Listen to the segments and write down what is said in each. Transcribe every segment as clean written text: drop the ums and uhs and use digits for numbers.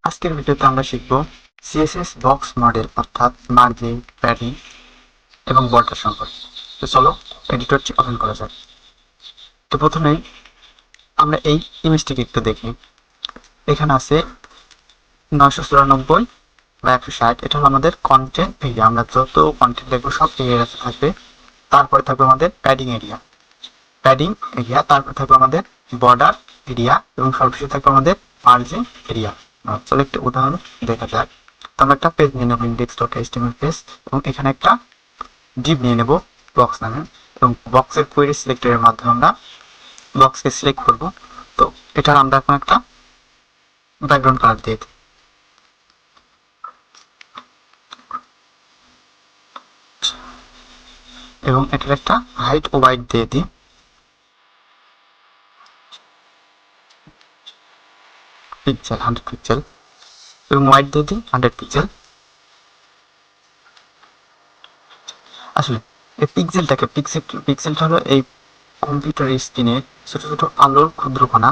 আজকের ভিডিওতে আমরা শিখব CSS বক্স মডেল অর্থাৎ মার্জিন, প্যাডিং এবং বর্ডার সম্পর্কে। তো চলো এডিটরটি ওপেন করা যাক। তো প্রথমেই আমরা এই ইমেজটিকে একটু দেখি। এখানে আছে 994 বা 160। এটা হলো আমাদের কন্টেন্ট এরিয়া। আমরা যত কন্টেন্ট দেখবো সব এরিয়াতে থাকবে। তারপরে থাকবে আমাদের প্যাডিং এরিয়া, তারপরে থাকবে আমাদের বর্ডার এরিয়া এবং সর্বশেষে থাকবে আমাদের মার্জিন এরিয়া। চলো একটা উদাহরণ দেখা যাক। তো আমরা একটা পেজ নিয়ে নেবো, index.html পেজ, এবং এখানে একটা ডিভ নিয়ে নেব বক্স নামে, এবং বক্সের কোয়েরি সিলেক্টরের মাধ্যমে আমরা বক্সকে সিলেক্ট করব। তো এটার আমরা এখন একটা ব্যাকগ্রাউন্ড কালার দিয়ে দিই, এবং এটার একটা হাইট ও ওয়াইড দিয়ে দিই। পিক্সেল 100 পিক্সেল এবং ওয়াইড দিয়ে দিই 100 পিক্সেল। আসলে এই পিক্সেলটা হলো এই কম্পিউটার স্ক্রিনে ছোট ছোট আলোর ক্ষুদ্রকণা,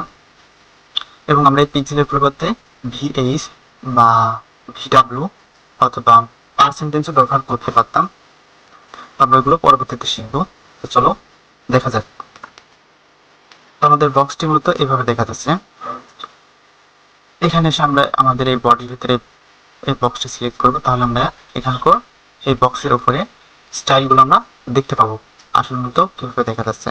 এবং আমরা এই পিক্সেলের পরিবর্তে ভিএইচ বা ভিডাব্লিউ অথবা পার্সেন্টেজও ব্যবহার করতে পারতাম। আমরা এগুলো পরবর্তীতে শিখবো। তো চলো দেখা যাক। আমাদের বক্সটি মূলত এভাবে দেখা যাচ্ছে। এখানে এসে আমরা আমাদের এই বডির ভিতরে এই বক্সটি সিলেক্ট করবো, তাহলে আমরা এখানকার এই বক্সের উপরে স্টাইলগুলো আমরা দেখতে পাবো আসল মতো কিভাবে দেখা যাচ্ছে।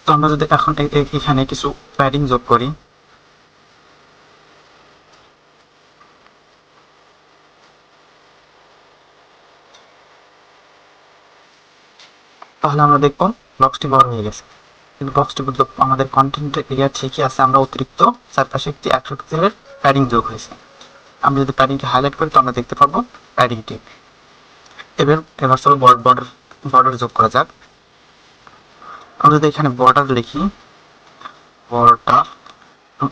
তো আমরা যদি এখন এখানে কিছু প্যাডিং যোগ করি, তাহলে আমরা দেখবো বক্সটি বড় হয়ে গেছে। কিন্তু বক্সটি বদলে আমাদের কন্টেন্ট এরিয়া ঠিকই আছে, আমরা অতিরিক্ত চারপাশে একটি 100 পিক্সেলের প্যাডিং যোগ হয়েছে। আমরা যদি প্যাডিংকে হাইলাইট করি তো আমরা দেখতে পারবো প্যাডিংটি। এবার চলো বর্ডার যোগ করা যাক। আমরা যদি এখানে বর্ডার লিখি, বর্ডার,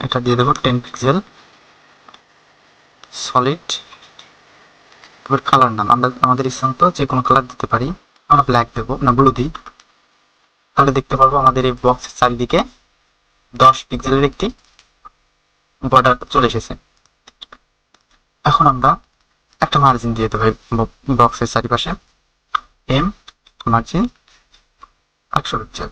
এটা দিয়ে দেবো 10 পিক্সেল সলিড। এবার কালার নাম আমরা আমাদের ইচ্ছা মতো যে কোনো কালার দিতে পারি। আমরা ব্ল্যাক দেবো, না ব্লু দিই। তাহলে দেখতে পারবো আমাদের এই বক্সের চারিদিকে 10 পিক্সেলের একটি বর্ডার চলে এসেছে। এখন আমরা একটা মার্জিন দিয়ে দেবো বক্সের চারিপাশে, এম মার্জিন 100 পিক্সেল।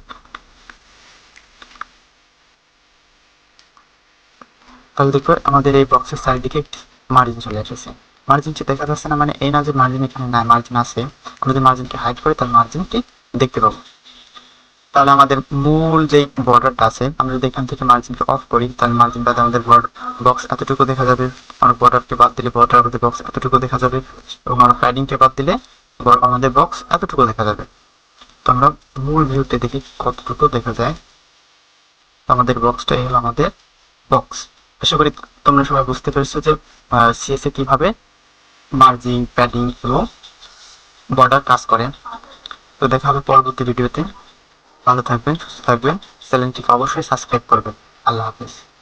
তাহলে দেখবো আমাদের এই বক্সের চারিদিকে একটি মার্জিন চলে এসেছে। মার্জিনটি দেখা যাচ্ছে না মানে এই না যে মার্জিন এখানে নাই, মার্জিন আছে। আমরা যদি মার্জিনকে হাইড করি তাহলে মার্জিনটি দেখতে পাবো। তাহলে আমাদের মূল যে বর্ডারটা আছে, আমরা যদি এখান থেকে মার্জিনকে অফ করি তাহলে মার্জিন বাদে আমাদের বক্স এতটুকু দেখা যাবে। আমরা বর্ডারকে বাদ দিলে বর্ডার মধ্যে বক্স এতটুকু দেখা যাবে, এবং আমরা প্যাডিংকে বাদ দিলে আমাদের বক্স এতটুকু দেখা যাবে। তো আমরা মূল ভিউতে দেখি কতটুকু দেখা যায়। আমাদের বক্সটা এই হলো আমাদের বক্স। আশা করি তোমরা সবাই বুঝতে পেরেছো যে সিএসএ কিভাবে মার্জিন, প্যাডিং এবং বর্ডার কাজ করে। তো দেখা হবে পরবর্তী ভিডিওতে। ভালো থাকবেন, সুস্থ থাকবেন, চ্যানেলটিকে অবশ্যই সাবস্ক্রাইব করবেন। আল্লাহ হাফেজ।